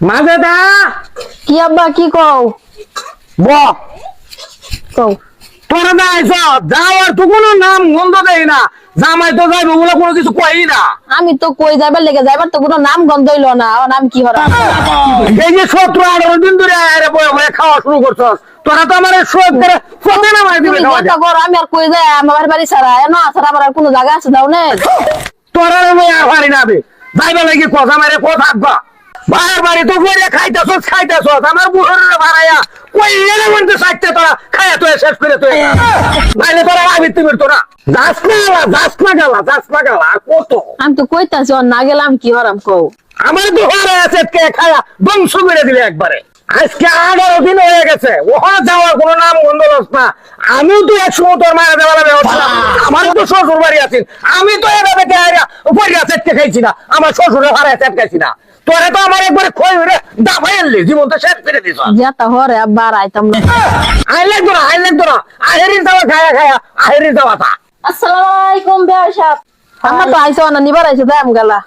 মাজেদা কি আব্বা কি কও ব কও তোরা না আইছ যাওয়ার তো কোনো নাম গন্ধ দেই না জামাই তো যাইবে বলে কোনো কিছু কই না আমি তো কই যাইবার লেগে যাইবার তো কোনো নাম গন্ধ হইলো না ও নাম কি হরা এই যে 17-18 দিন ধরে আরে বয়ে বয়ে খাওয়া শুরু করছস তোরা তো আমার শোক করে ফোনে না মার দিবে তুমি খাওয়া কথা কর আমি আর কই যাই আমার বাড়ি ছাড়া না ছাড়া আমার আর কোনো জায়গা আছে দাও না তোরা আমি আর পারি না বে যাইবা লাগি কথা মারে কথা থাকবা ভাইয়ের বাড়ি তো করে খাইতেছস আমার বুড়োরে ভাড়াইয়া কই এনে মনতে সাইতে তোরা খায়া তো শেষ করে তো নাইলে তোরা আবি তুমি তোরা যাস না গালা আর কত আমি তো কইতাছি ওর না গেলাম কি হরাম কও আমার তো হারে আছে কে খায়া ধ্বংস করে দিলে একবারে আজকে 18 দিন হয়ে গেছে ওখানে যাওয়ার কোনো নাম গন্ধ লস না আমিও তো এক সময় তোর মায়ের দেওয়া ব্যবস্থা আমার তো শ্বশুর বাড়ি আছেন আমি তো এভাবে উপরে চেটকে খাইছি না আমার শ্বশুরের হারায় চেটকাইছি না তোরে তো আমার একবারে খই হয়ে দাবাই এলি জীবন তো শেষ করে দিছ যেটা হরে আব্বা আর আইতাম না আই লাগতো না আহেরির দাওয়া খায়া আহেরির দাওয়া তা আসসালামু আলাইকুম বেয়ার সাহেব আমরা তো আইছো না নিবার আইছো দাম গেলা